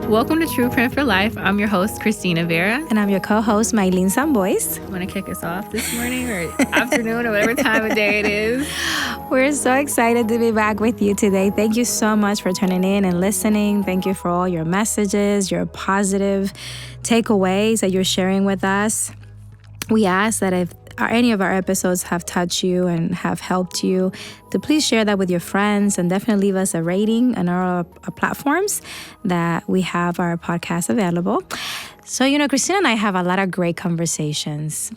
Welcome to True Print for Life. I'm your host, Christina, Vera. And I'm your co-host, Maylin, Sambois. Want to kick us off this morning or afternoon or whatever time of day it is? We're so excited to be back with you today. Thank you so much for tuning in and listening. Thank you for all your messages, your positive takeaways that you're sharing with us. We ask that if any of our episodes have touched you and have helped you, to please share that with your friends and definitely leave us a rating on our platforms that we have our podcast available. So, Christina and I have a lot of great conversations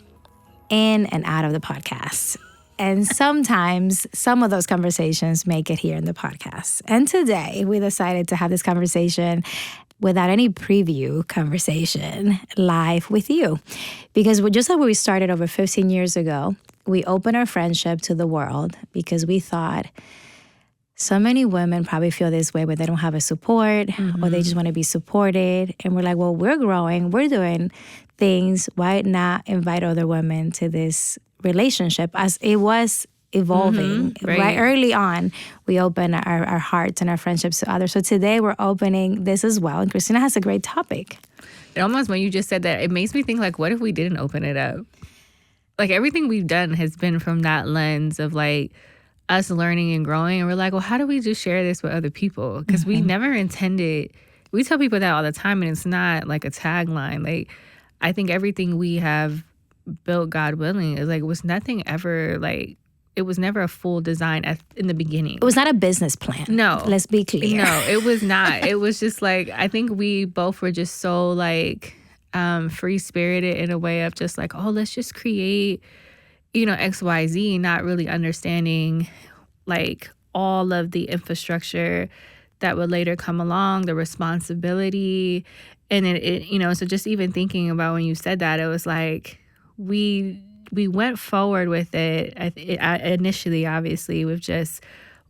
in and out of the podcast. And sometimes some of those conversations make it here in the podcast. And today we decided to have this conversation without any preview conversation live with you. Because just like we started over 15 years ago, we opened our friendship to the world because we thought so many women probably feel this way, but they don't have a support or they just want to be supported. And we're like, well, we're growing, we're doing things. Why not invite other women to this relationship as it was evolving. Right early on, we open our hearts and our friendships to others. So today we're opening this as well. And Christina has a great topic. It almost, when you just said that, it makes me think, like, what if we didn't open it up? Like, everything we've done has been from that lens of, like, us learning and growing. And we're like, well, how do we just share this with other people? Because we never intended, we tell people that all the time, and it's not like a tagline. Like, I think everything we have built, God willing, is like, was nothing ever like, it was never a full design in the beginning. It was not a business plan. No. Let's be clear. No, it was not. It was just like, I think we both were just so like free-spirited in a way of just like, oh, let's just create, XYZ, not really understanding like all of the infrastructure that would later come along, the responsibility. And so just even thinking about when you said that, it was like, we went forward with it initially, obviously, with just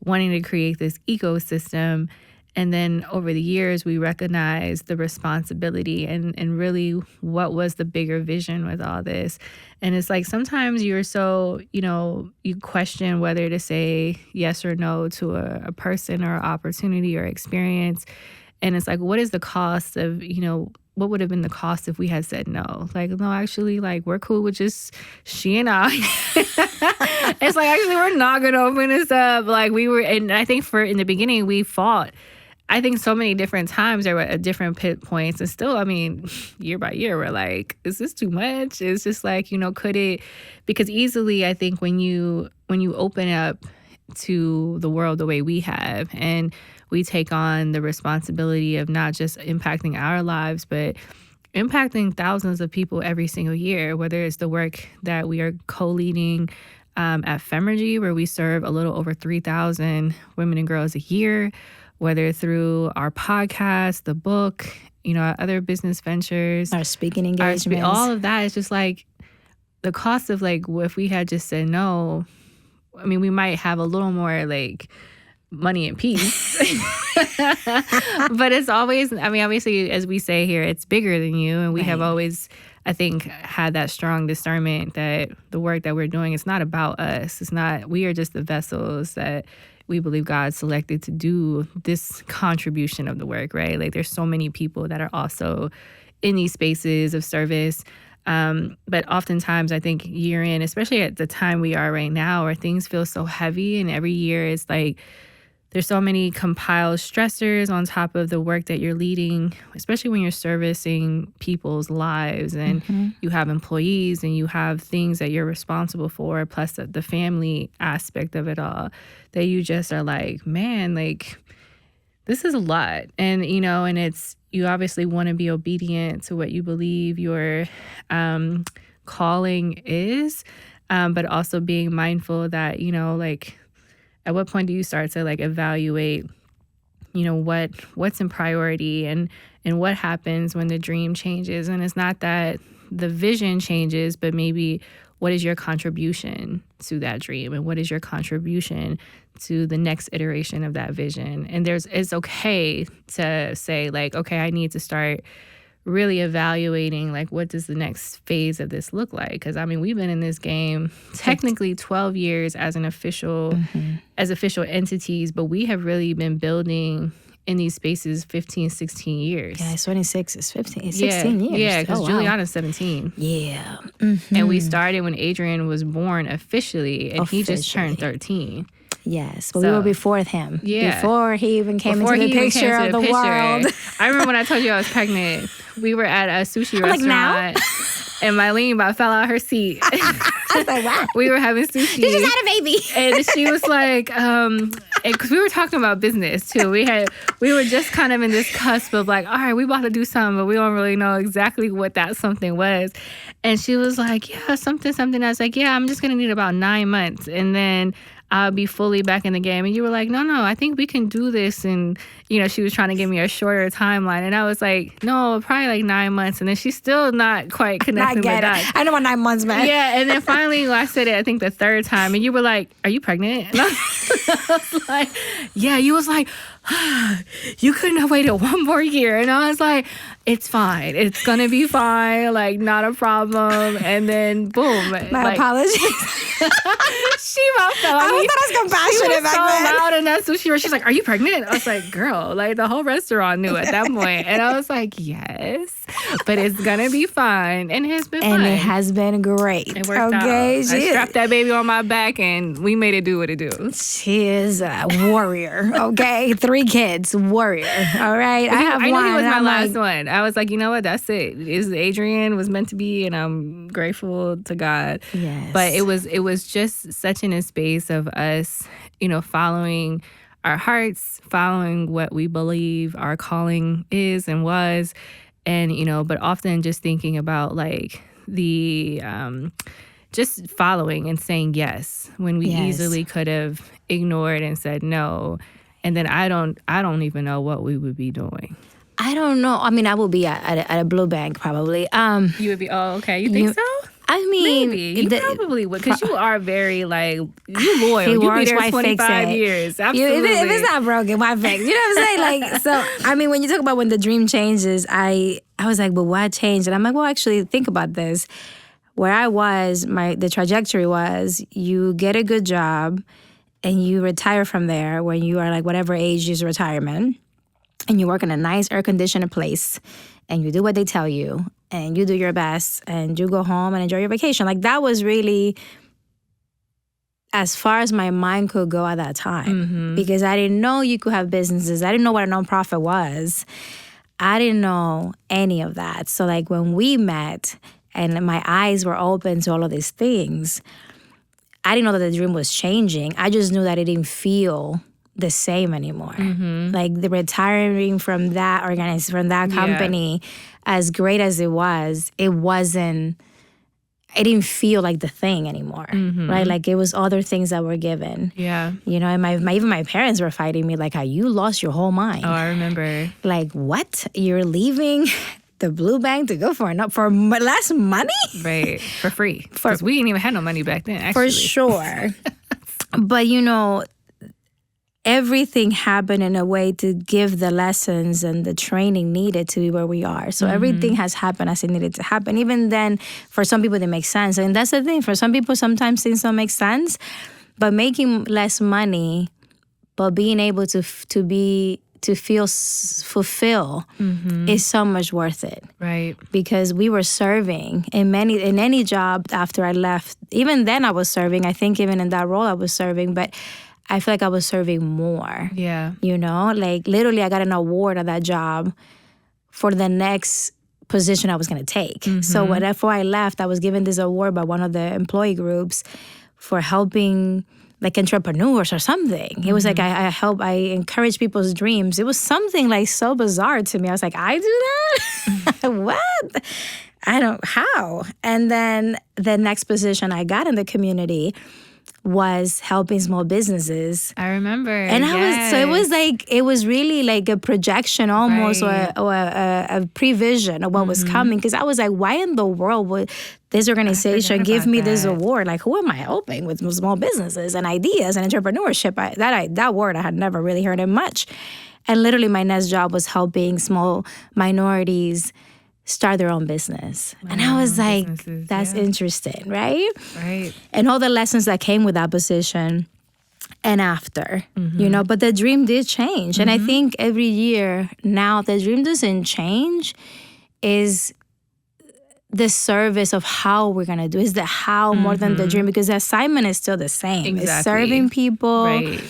wanting to create this ecosystem. And then over the years, we recognized the responsibility and really what was the bigger vision with all this. And it's like sometimes you're so, you question whether to say yes or no to a person or opportunity or experience. And it's like, what is the cost of, what would have been the cost if we had said no? Like, no, actually, like, we're cool with just she and I. It's like, actually, we're not going to open this up. Like, and I think in the beginning, we fought. I think so many different times there were at different pit points. And still, I mean, year by year, we're like, is this too much? It's just like, could it? Because easily, I think when you open up to the world the way we have, and we take on the responsibility of not just impacting our lives, but impacting thousands of people every single year, whether it's the work that we are co-leading at Femergy, where we serve a little over 3,000 women and girls a year, whether through our podcast, the book, other business ventures, our speaking engagements, all of that is just like the cost of like, if we had just said no, I mean, we might have a little more like money and peace. But it's always, I mean, obviously, as we say here, it's bigger than you. And we have always, I think, had that strong discernment that the work that we're doing, it's not about us. It's not, we are just the vessels that we believe God selected to do this contribution of the work, right? Like, there's so many people that are also in these spaces of service. But oftentimes, I think year in, especially at the time we are right now, where things feel so heavy, and every year it's like, there's so many compiled stressors on top of the work that you're leading, especially when you're servicing people's lives and you have employees and you have things that you're responsible for, plus the family aspect of it all, that you just are like, man, like, this is a lot. And, and it's, you obviously want to be obedient to what you believe your calling is, but also being mindful that, like, at what point do you start to like evaluate, what's in priority and what happens when the dream changes? And it's not that the vision changes, but maybe what is your contribution to that dream, and what is your contribution to the next iteration of that vision? And it's okay to say like, okay, I need to start really evaluating, like, what does the next phase of this look like? Because, I mean, we've been in this game technically 12 years as an official, as official entities, but we have really been building in these spaces 15, 16 years. Yeah, 26 is 15, 16 years. Yeah, because wow. Juliana's 17. Yeah. And we started when Adrian was born officially, and he just turned 13. Yes, but we were before him. Yeah. Before he even came into the picture of the world. I remember when I told you I was pregnant, we were at a sushi restaurant. Like now? And Maylin about fell out her seat. I was like, wow. We were having sushi. You just had a baby. And she was like, because we were talking about business too. We were just kind of in this cusp of like, all right, we about to do something, but we don't really know exactly what that something was. And she was like, yeah, something. I was like, yeah, I'm just going to need about 9 months. And then I'll be fully back in the game. And you were like, no, I think we can do this. And, she was trying to give me a shorter timeline. And I was like, no, probably like 9 months. And then she's still not quite connecting the dots. I know what 9 months meant. Yeah. And then finally, I said it, I think the third time. And you were like, are you pregnant? And I was like, yeah. You was like, you couldn't have waited 1 more year. And I was like, it's fine. It's going to be fine. Like, not a problem. And then, boom. My apologies. She about fell. I thought I was compassionate she was back so then. loud in that sushi. She's like, are you pregnant? I was like, girl, like the whole restaurant knew at that point. And I was like, yes, but it's going to be fine. And it's been fine. And it has been great. It worked out. I strapped that baby on my back and we made it do what it do. She is a warrior, okay? 3 kids, warrior, all right? I knew one. He was my last one. I was like, you know what? That's it. Adrian was meant to be, and I'm grateful to God. Yes. But it was just such in a space of us, following our hearts, following what we believe our calling is and was, and but often just thinking about like the just following and saying yes when we easily could have ignored and said no. And then I don't even know what we would be doing. I don't know. I mean, I will be at a blue bank probably. You would be, okay. You think so? I mean, maybe. You probably would, because you are very, like, you loyal. You be there 25 years. Absolutely. If it's not broken, why fix? You know what I'm saying? Like, so, I mean, when you talk about when the dream changes, I was like, but what changed? And I'm like, well, actually, think about this. Where I was, the trajectory was, you get a good job and you retire from there when you are like whatever age is retirement, and you work in a nice air-conditioned place, and you do what they tell you, and you do your best, and you go home and enjoy your vacation. Like, that was really as far as my mind could go at that time, because I didn't know you could have businesses. I didn't know what a nonprofit was. I didn't know any of that. So, like, when we met and my eyes were open to all of these things, I didn't know that the dream was changing. I just knew that it didn't feel the same anymore. Like, the retiring from that from that company, as great as it wasn't, it didn't feel like the thing anymore, right? Like, it was other things that were given. Yeah. And even my parents were fighting me, like, how you lost your whole mind. Oh, I remember. Like, what? You're leaving the blue bank to go for less money? Right. For free. Because we didn't even have no money back then, actually. For sure. But, everything happened in a way to give the lessons and the training needed to be where we are. So everything has happened as it needed to happen. Even then, for some people, it makes sense. And that's the thing. For some people, sometimes things don't make sense. But making less money, but being able to feel fulfilled is so much worth it. Right. Because we were serving in any job after I left. Even then, I was serving. I think even in that role, I was serving. But I feel like I was serving more. Yeah. Like, literally, I got an award at that job for the next position I was going to take. So before I left, I was given this award by one of the employee groups for helping, like, entrepreneurs or something. It was like I encourage people's dreams. It was something, like, so bizarre to me. I was like, I do that? What? How? And then the next position I got in the community was helping small businesses. I remember. And it was really like a projection almost, right, or a prevision of what was coming. Because I was like, why in the world would this organization give me this award? Like, who am I helping with small businesses and ideas and entrepreneurship? That word I had never really heard it much. And literally my next job was helping small minorities start their own business. And I was like, that's interesting, right? Right. And all the lessons that came with that position. and after, but the dream did change. And I think every year now the dream doesn't change, is the service of how we're going to do, is the how more than the dream, because the assignment is still the same. Exactly. It's serving people. Right.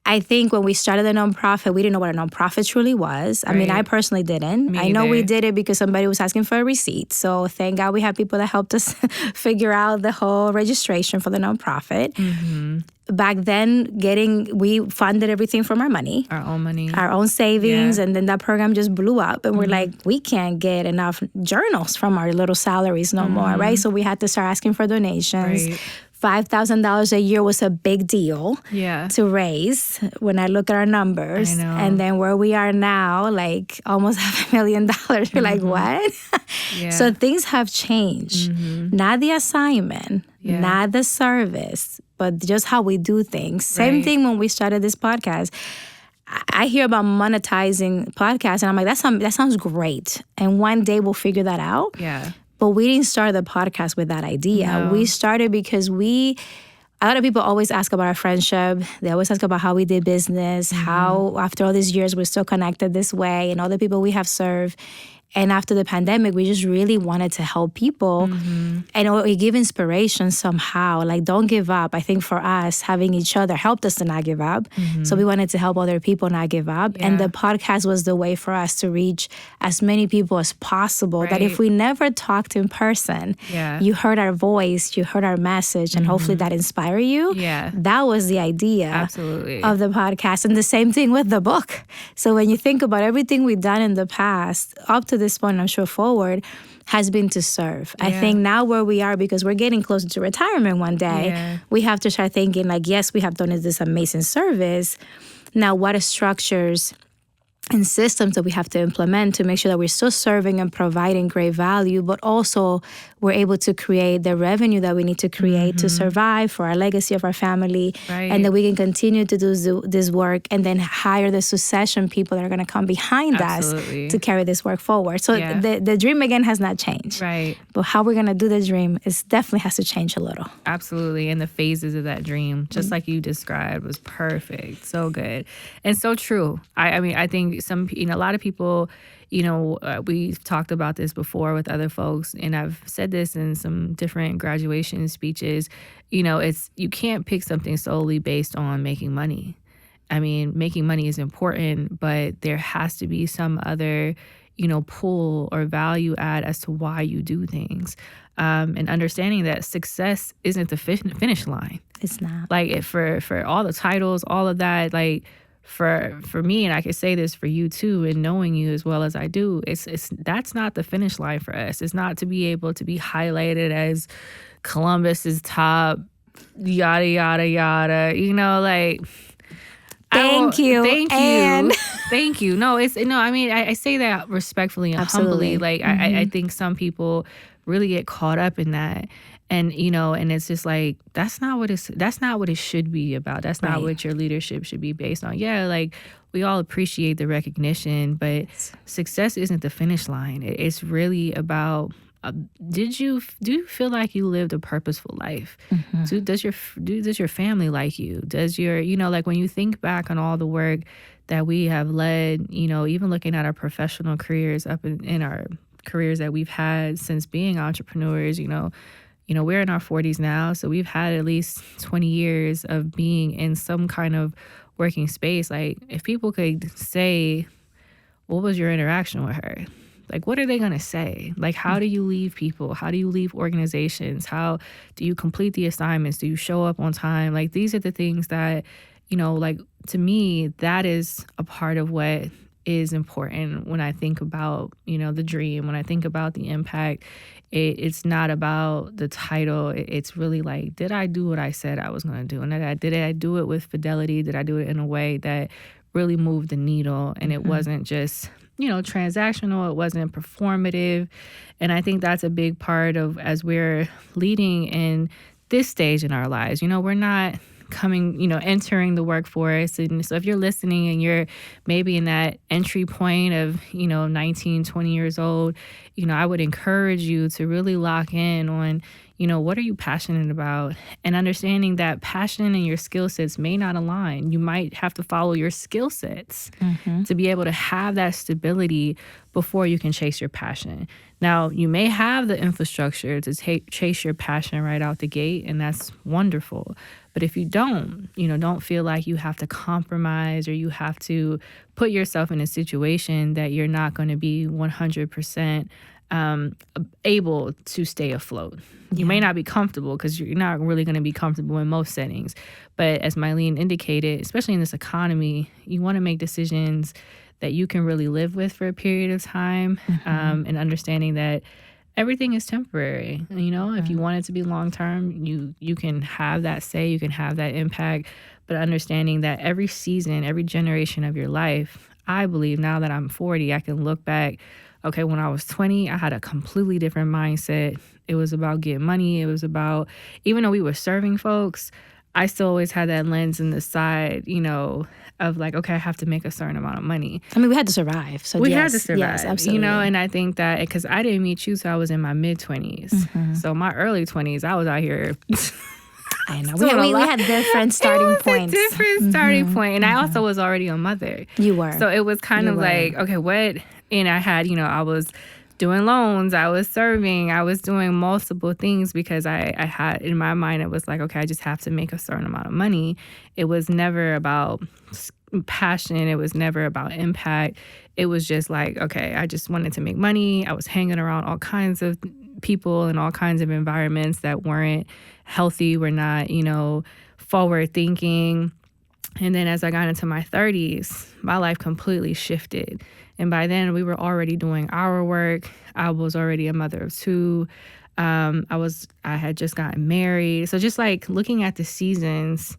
I think when we started the nonprofit, we didn't know what a nonprofit truly was. I mean, I personally didn't. I know we did it because somebody was asking for a receipt. So thank God we have people that helped us figure out the whole registration for the nonprofit. Back then, we funded everything from our money. Our own money. Our own savings. And then that program just blew up. And we're like, we can't get enough journals from our little salaries no more, right? So we had to start asking for donations. Right. $5,000 a year was a big deal to raise when I look at our numbers. I know. And then where we are now, like almost $500,000. You're like, what? So things have changed. Not the assignment, not the service, but just how we do things. Same thing when we started this podcast. I hear about monetizing podcasts, and I'm like, that sounds great. And one day we'll figure that out. Yeah. But we didn't start the podcast with that idea. No. We started because a lot of people always ask about our friendship. They always ask about how we did business, how after all these years we're still connected this way, and all the people we have served. And after the pandemic, we just really wanted to help people and we give inspiration somehow. Like, don't give up. I think for us, having each other helped us to not give up. So we wanted to help other people not give up. And the podcast was the way for us to reach as many people as possible. That if we never talked in person, you heard our voice, you heard our message, and hopefully that inspired you. That was the idea of the podcast. And the same thing with the book. So when you think about everything we've done in the past, up to this point, I'm sure forward, has been to serve. I think now where we are, because we're getting closer to retirement one day, we have to start thinking like, yes, we have done this amazing service. Now, what are structures and systems that we have to implement to make sure that we're still serving and providing great value, but also we're able to create the revenue that we need to create to survive for our legacy of our family, and that we can continue to do this work and then hire the succession people that are going to come behind us to carry this work forward. So the dream, again, has not changed. Right. But how we're going to do the dream definitely has to change a little. Absolutely. And the phases of that dream, just like you described, was perfect. So good. And so true. I mean, I think a lot of people, we've talked about this before with other folks, and I've said this in some different graduation speeches. You can't pick something solely based on making money. I mean, making money is important, but there has to be some other, pull or value add as to why you do things. And understanding that success isn't the finish line. It's not. Like for all the titles, all of that, like, for me, and I could say this for you too, and knowing you as well as I do, that's not the finish line for us. It's not to be able to be highlighted as Columbus's top, yada yada yada. Like, thank you. Thank you. No, I mean, I say that respectfully and humbly. Like, I think some people really get caught up in that. And, and it's just like, that's not what it should be about. That's not what your leadership should be based on. Yeah, like, we all appreciate the recognition, but success isn't the finish line. It's really about, do you feel like you lived a purposeful life? Does your family like you? Does your, like, when you think back on all the work that we have led, even looking at our professional careers up in our careers that we've had since being entrepreneurs, we're in our 40s now, so we've had at least 20 years of being in some kind of working space. Like, if people could say, what was your interaction with her? Like, what are they going to say? Like, how do you leave people? How do you leave organizations? How do you complete the assignments? Do you show up on time? Like, these are the things that, like, to me, that is a part of what is important when I think about, the dream, when I think about the impact. It's not about the title. It's really like, did I do what I said I was going to do? And did I do it with fidelity? Did I do it in a way that really moved the needle? And it wasn't just, transactional. It wasn't performative. And I think that's a big part of, as we're leading in this stage in our lives, we're not entering the workforce. And so if you're listening and you're maybe in that entry point of, 19, 20 years old, I would encourage you to really lock in on, what are you passionate about? And understanding that passion and your skill sets may not align. You might have to follow your skill sets to be able to have that stability before you can chase your passion. Now, you may have the infrastructure to chase your passion right out the gate, and that's wonderful. But if you don't feel like you have to compromise or you have to put yourself in a situation that you're not going to be 100% able to stay afloat. You may not be comfortable because you're not really going to be comfortable in most settings. But as Maylin indicated, especially in this economy, you want to make decisions that you can really live with for a period of time, and understanding that everything is temporary. If you want it to be long term, you can have that say, you can have that impact, but understanding that every season, every generation of your life, I believe now that I'm 40, I can look back. Okay, when I was 20, I had a completely different mindset. It was about getting money. It was about, even though we were serving folks, I still always had that lens in the side, of like, okay, I have to make a certain amount of money. I mean, we had to survive. So we yes, had to survive, yes, absolutely. And I think that because I didn't meet you, so I was in my mid-20s. So my early 20s, I was out here. I know. We had different starting points. Different starting point. And I also was already a mother. You were. So it was kind of like, okay, what? And I had, I was doing loans, I was serving, I was doing multiple things because I had, in my mind, it was like, okay, I just have to make a certain amount of money. It was never about passion. It was never about impact. It was just like, okay, I just wanted to make money. I was hanging around all kinds of people in all kinds of environments that weren't healthy, were not, forward thinking. And then as I got into my 30s, my life completely shifted. And by then we were already doing our work. I was already a mother of two. I had just gotten married. So just like looking at the seasons,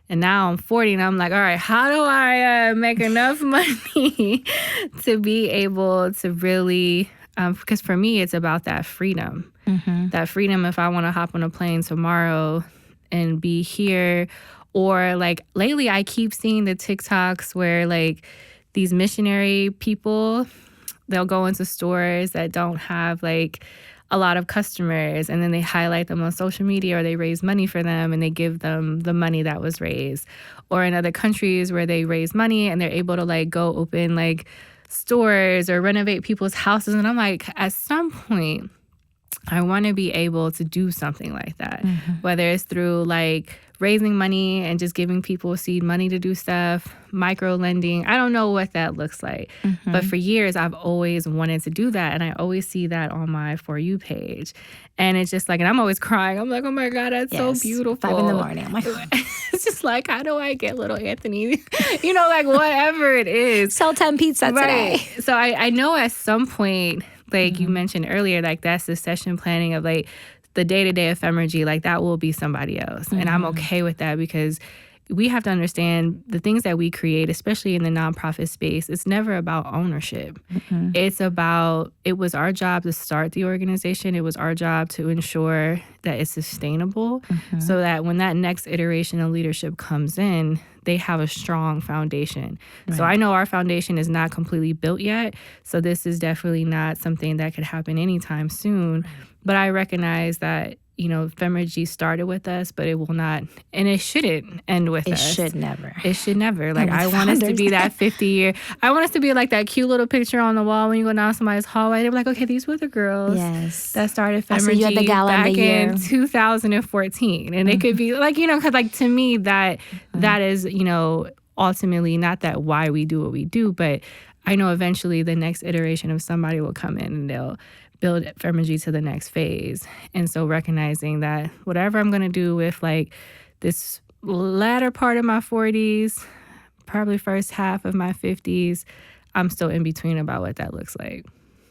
and now I'm 40 and I'm like, all right, how do I make enough money to be able to really, because for me, it's about that freedom. That freedom if I want to hop on a plane tomorrow and be here. Or like lately I keep seeing the TikToks where like these missionary people, they'll go into stores that don't have like a lot of customers, and then they highlight them on social media, or they raise money for them and they give them the money that was raised. Or in other countries where they raise money and they're able to like go open like stores or renovate people's houses. And I'm like, at some point, I want to be able to do something like that, whether it's through like raising money and just giving people seed money to do stuff, micro lending. I don't know what that looks like. But for years, I've always wanted to do that. And I always see that on my For You page. And it's just like, and I'm always crying. I'm like, oh my God, that's so beautiful. 5 a.m. I'm like, it's just like, how do I get little Anthony? Like whatever it is. Sell 10 pizza today. So I know at some point, like you mentioned earlier, like that's the session planning of like the day-to-day ephemergy, like that will be somebody else. And I'm okay with that because we have to understand the things that we create, especially in the nonprofit space, it's never about ownership. It's about, it was our job to start the organization. It was our job to ensure that it's sustainable so that when that next iteration of leadership comes in, they have a strong foundation. So I know our foundation is not completely built yet. So this is definitely not something that could happen anytime soon. But I recognize that, Femergy started with us, but it will not, and it shouldn't end with us. It should never. It should never. Like, I want us to be that 50-year. I want us to be like that cute little picture on the wall when you go down somebody's hallway. They're like, okay, these were the girls that started Femergy back in 2014. And it could be like, because like to me, that is, ultimately not that why we do what we do, but I know eventually the next iteration of somebody will come in and they'll build Femergy to the next phase. And so recognizing that whatever I'm going to do with like this latter part of my 40s, probably first half of my 50s, I'm still in between about what that looks like.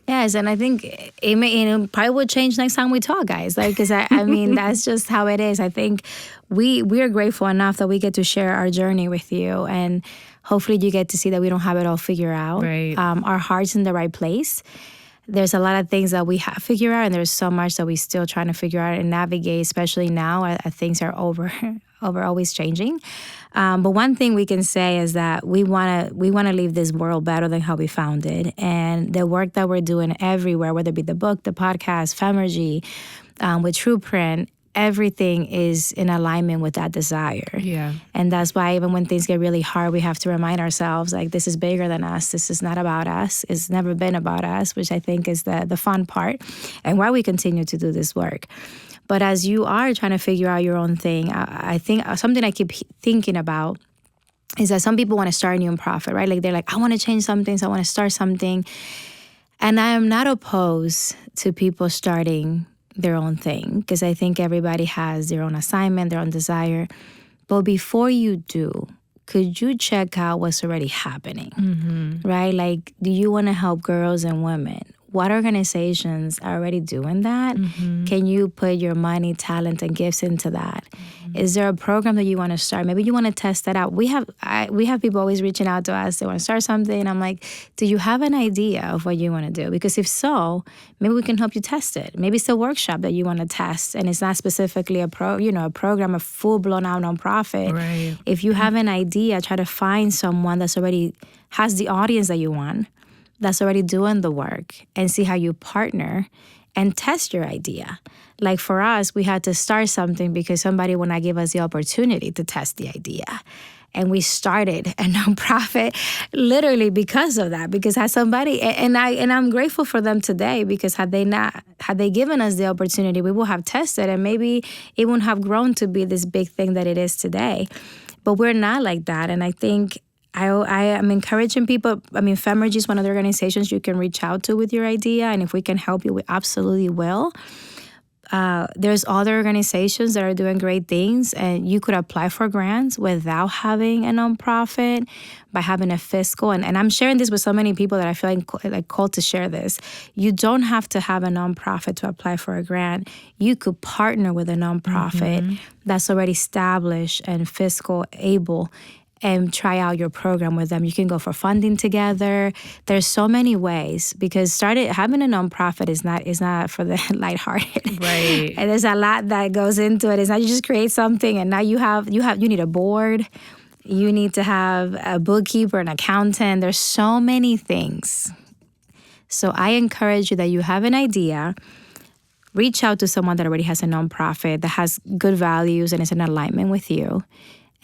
Yes, and I think it probably will change next time we talk, guys. Like, because I mean, that's just how it is. I think we are grateful enough that we get to share our journey with you, and hopefully you get to see that we don't have it all figured out. Right. Our heart's in the right place. There's a lot of things that we have figured out, and there's so much that we still trying to figure out and navigate, especially now as things are always changing. But one thing we can say is that we want to leave this world better than how we found it. And the work that we're doing everywhere, whether it be the book, the podcast, Femergy, with TruePrint, everything is in alignment with that desire. Yeah. And that's why even when things get really hard, we have to remind ourselves, like, this is bigger than us. This is not about us. It's never been about us, which I think is the fun part and why we continue to do this work. But as you are trying to figure out your own thing, I think something I keep thinking about is that some people want to start a new nonprofit, right? Like, they're like, I want to change something, so I want to start something. And I am not opposed to people starting their own thing, because I think everybody has their own assignment, their own desire. But before you do, could you check out what's already happening, right? Like, do you want to help girls and women? What organizations are already doing that? Can you put your money, talent, and gifts into that? Is there a program that you want to start? Maybe you want to test that out. We have people always reaching out to us. They want to start something. I'm like, do you have an idea of what you want to do? Because if so, maybe we can help you test it. Maybe it's a workshop that you want to test, and it's not specifically a program, a full-blown out nonprofit. Right. If you have an idea, try to find someone that's already has the audience that you want, that's already doing the work, and see how you partner and test your idea. Like, for us, we had to start something because somebody would not give us the opportunity to test the idea. And we started a nonprofit literally because of that, because had somebody, and I'm grateful for them today, because had they given us the opportunity, we would have tested, and maybe it wouldn't have grown to be this big thing that it is today. But we're not like that. And I think I am encouraging people. I mean, Femergy is one of the organizations you can reach out to with your idea, and if we can help you, we absolutely will. There's other organizations that are doing great things, and you could apply for grants without having a nonprofit, by having a fiscal. And I'm sharing this with so many people that I feel like called to share this. You don't have to have a nonprofit to apply for a grant. You could partner with a nonprofit that's already established and fiscal able, and try out your program with them. You can go for funding together. There's so many ways, because having a nonprofit is not for the lighthearted. Right. And there's a lot that goes into it. It's not you just create something and now you need a board. You need to have a bookkeeper, an accountant. There's so many things. So I encourage you that you have an idea, reach out to someone that already has a nonprofit that has good values and is in alignment with you,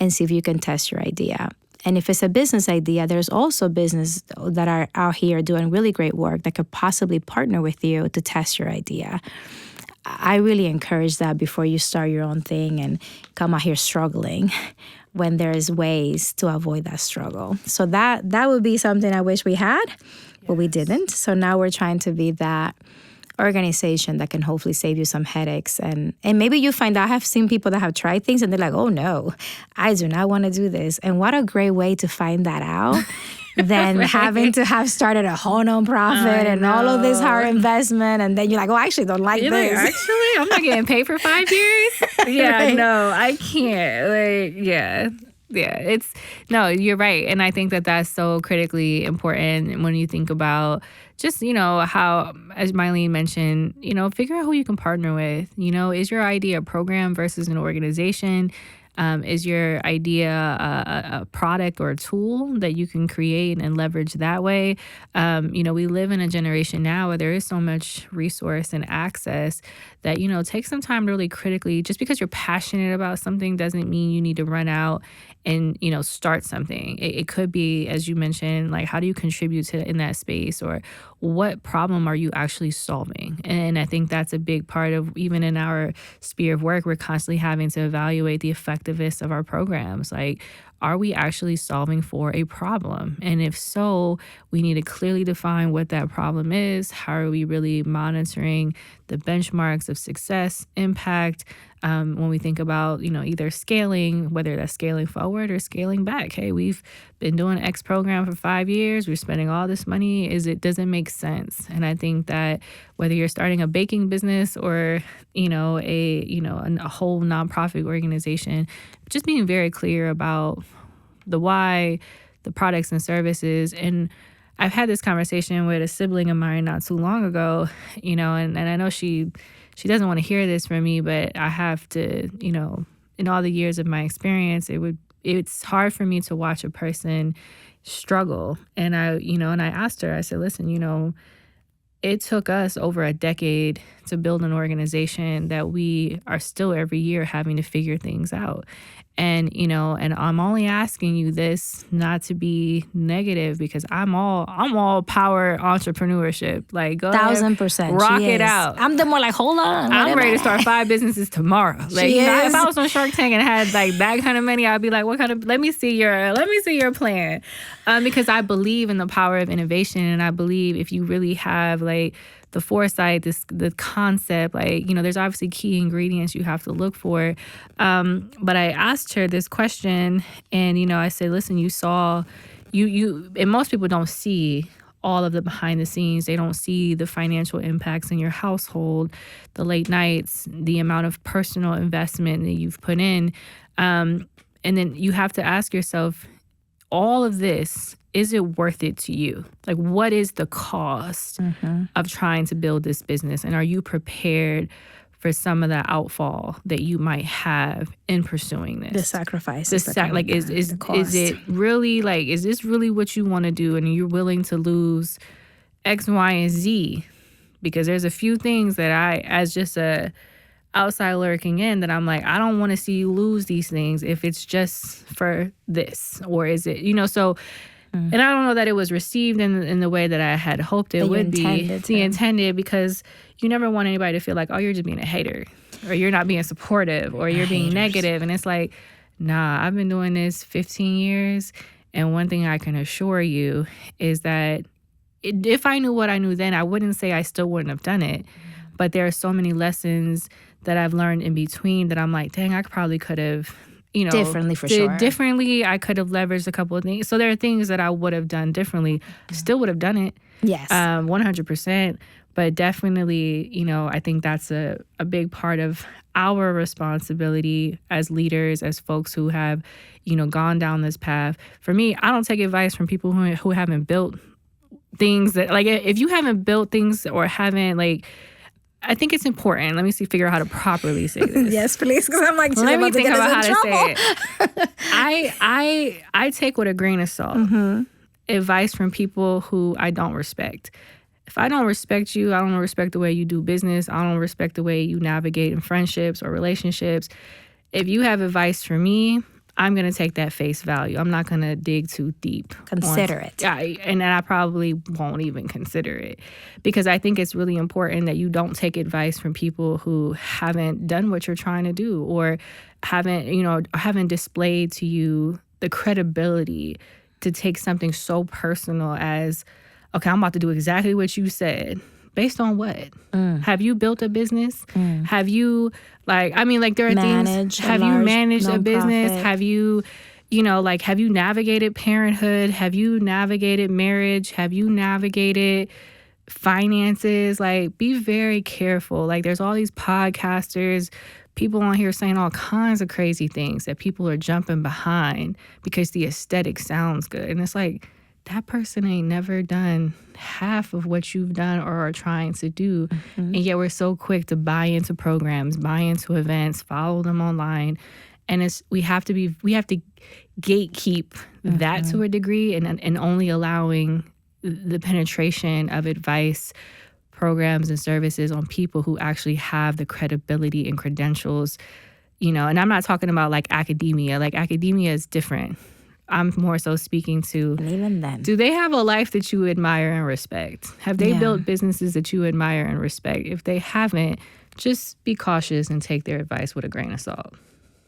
and see if you can test your idea. And if it's a business idea, there's also business that are out here doing really great work that could possibly partner with you to test your idea. I really encourage that before you start your own thing and come out here struggling, when there's ways to avoid that struggle. So that would be something I wish we had, but we didn't. So now we're trying to be that organization that can hopefully save you some headaches. And maybe you find out, I have seen people that have tried things and they're like, oh no, I do not want to do this. And what a great way to find that out than having to have started a whole nonprofit and all of this hard investment. And then you're like, oh, I actually don't like You're this. Like, actually, I'm not getting paid for 5 years. Yeah, Right. no, I can't. Like, yeah. Yeah, you're right. And I think that that's so critically important when you think about just, how, as Maylin mentioned, figure out who you can partner with. Is your idea a program versus an organization? Is your idea a product or a tool that you can create and leverage that way? We live in a generation now where there is so much resource and access that, take some time to really critically, just because you're passionate about something doesn't mean you need to run out and, start something. It could be, as you mentioned, like, how do you contribute in that space, or what problem are you actually solving? And I think that's a big part of, even in our sphere of work, we're constantly having to evaluate the effectiveness of our programs. Like, are we actually solving for a problem? And if so, we need to clearly define what that problem is. How are we really monitoring the benchmarks of success, impact, when we think about, either scaling, whether that's scaling forward or scaling back? Hey, we've been doing X program for 5 years. We're spending all this money. Does it make sense? And I think that whether you're starting a baking business or, a whole nonprofit organization, just being very clear about the why, the products and services. And I've had this conversation with a sibling of mine not too long ago, and I know she doesn't want to hear this from me, but I have to, in all the years of my experience, it's hard for me to watch a person struggle. And I asked her, I said, listen, it took us over a decade to build an organization that we are still every year having to figure things out. And, and I'm only asking you this not to be negative, because I'm all power entrepreneurship. Like, go ahead, 1,000%. rock it out. I'm the more like, hold on. I'm ready to start 5 businesses tomorrow. Like, if I was on Shark Tank and had like that kind of money, I'd be like, let me see your plan. Because I believe in the power of innovation, and I believe if you really have like the foresight, the concept, like, there's obviously key ingredients you have to look for. But I asked her this question, and, I said, listen, you saw, and most people don't see all of the behind the scenes. They don't see the financial impacts in your household, the late nights, the amount of personal investment that you've put in. And then you have to ask yourself, all of this, is it worth it to you? Like, what is the cost of trying to build this business? And are you prepared for some of the outfall that you might have in pursuing this? The sacrifice. Is it really, like, is this really what you want to do? And you're willing to lose X, Y, and Z? Because there's a few things that I, as just a outside lurking in, that I'm like, I don't want to see you lose these things if it's just for this. Or is it, so... And I don't know that it was received in the way that I had hoped it would be. Intended, because you never want anybody to feel like, oh, you're just being a hater, or you're not being supportive, or you're being negative. And it's like, nah, I've been doing this 15 years. And one thing I can assure you is that if I knew what I knew then, I wouldn't say I still wouldn't have done it. But there are so many lessons that I've learned in between that I'm like, dang, I probably could have... differently for sure. Differently, I could have leveraged a couple of things. So there are things that I would have done differently. Still would have done it. Yes. 100%. But definitely, I think that's a big part of our responsibility as leaders, as folks who have, gone down this path. For me, I don't take advice from people who haven't built things that, like, if you haven't built things or haven't, like, I think it's important. Let me figure out how to properly say this. Yes, please, because I'm like, let me think about how to say it. I take with a grain of salt advice from people who I don't respect. If I don't respect you, I don't respect the way you do business, I don't respect the way you navigate in friendships or relationships. If you have advice for me, I'm going to take that face value. I'm not going to dig too deep. Consider it. And I probably won't even consider it, because I think it's really important that you don't take advice from people who haven't done what you're trying to do, or haven't displayed to you the credibility to take something so personal as, okay, I'm about to do exactly what you said. Based on what? Have you built a business? Have you, there are things. Have you managed a business? Have you, have you navigated parenthood? Have you navigated marriage? Have you navigated finances? Like, be very careful. Like, there's all these podcasters, people on here saying all kinds of crazy things that people are jumping behind because the aesthetic sounds good. And it's like, that person ain't never done half of what you've done or are trying to do. And yet we're so quick to buy into programs, buy into events, follow them online. And we have to gatekeep that to a degree, and only allowing the penetration of advice, programs, and services on people who actually have the credibility and credentials, and I'm not talking about like academia. Like, academia is different. I'm more so speaking to, and even then, do they have a life that you admire and respect? Have they built businesses that you admire and respect? If they haven't, just be cautious and take their advice with a grain of salt.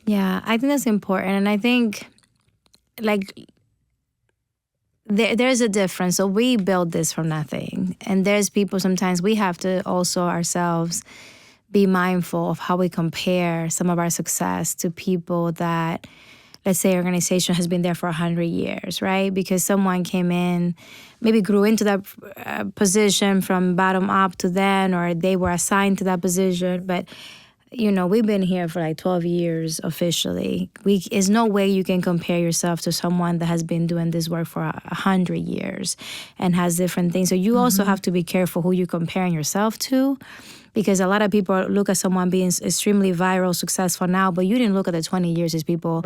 Yeah, I think that's important. And I think, like, there's a difference. So we build this from nothing. And there's people, sometimes we have to also ourselves be mindful of how we compare some of our success to people that, let's say, organization has been there for 100 years, right? Because someone came in, maybe grew into that position from bottom up to then, or they were assigned to that position. But, we've been here for like 12 years officially. There's no way you can compare yourself to someone that has been doing this work for 100 years and has different things. So you also have to be careful who you're comparing yourself to. Because a lot of people look at someone being extremely viral, successful now, but you didn't look at the 20 years these people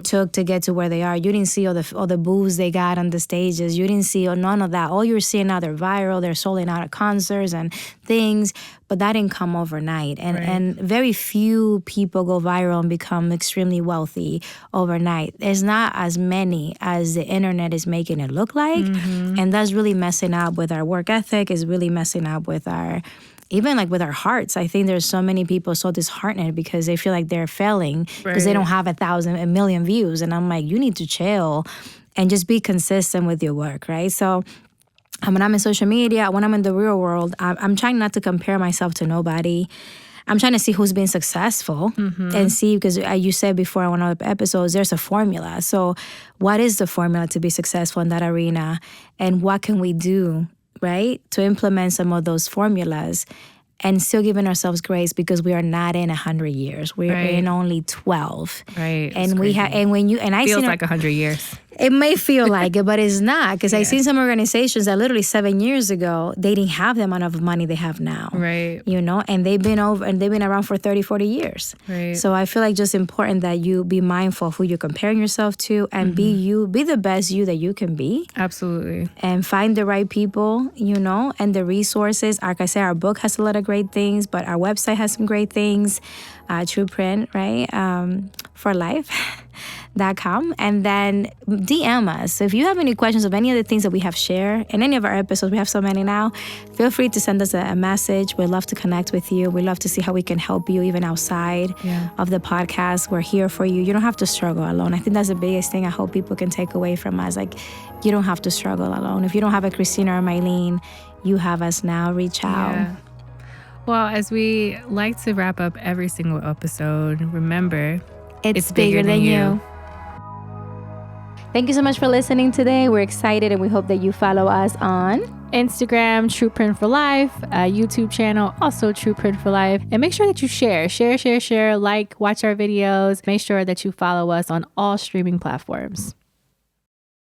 took to get to where they are. You didn't see all the boos they got on the stages. You didn't see none of that. All you're seeing now, they're viral, they're selling out at concerts and things, but that didn't come overnight. And very few people go viral and become extremely wealthy overnight. There's not as many as the internet is making it look like. And that's really messing up with our work ethic, is really messing up with our, even like with our hearts. I think there's so many people so disheartened because they feel like they're failing because they don't have 1 million views. And I'm like, you need to chill and just be consistent with your work, right? So when I'm in social media, when I'm in the real world, I'm trying not to compare myself to nobody. I'm trying to see who's been successful and see, because you said before on one of the episodes, there's a formula. So what is the formula to be successful in that arena? And what can we do, right, to implement some of those formulas and still giving ourselves grace, because we are not in 100 years. We're in only 12. Right. And we have, and when you, and I feels like 100 years. It may feel like it, but it's not, because I've seen some organizations that literally 7 years ago, they didn't have the amount of money they have now. Right. You know, and they've been around for 30, 40 years. Right. So I feel like just important that you be mindful of who you're comparing yourself to, and be the best you that you can be. Absolutely. And find the right people, you know, and the resources. Like I said, our book has a lot of great things, but our website has some great things. True Print, right? For life.com. And then DM us. So if you have any questions of any of the things that we have shared in any of our episodes, we have so many now, feel free to send us a message. We'd love to connect with you. We'd love to see how we can help you even outside of the podcast. We're here for you. You don't have to struggle alone. I think that's the biggest thing I hope people can take away from us. Like, you don't have to struggle alone. If you don't have a Christina or Maylin, you have us now. Reach out. Yeah. Well, as we like to wrap up every single episode, remember, it's bigger than you. Thank you so much for listening today. We're excited, and we hope that you follow us on Instagram, True Print for Life, YouTube channel, also True Print for Life. And make sure that you share, like, watch our videos. Make sure that you follow us on all streaming platforms.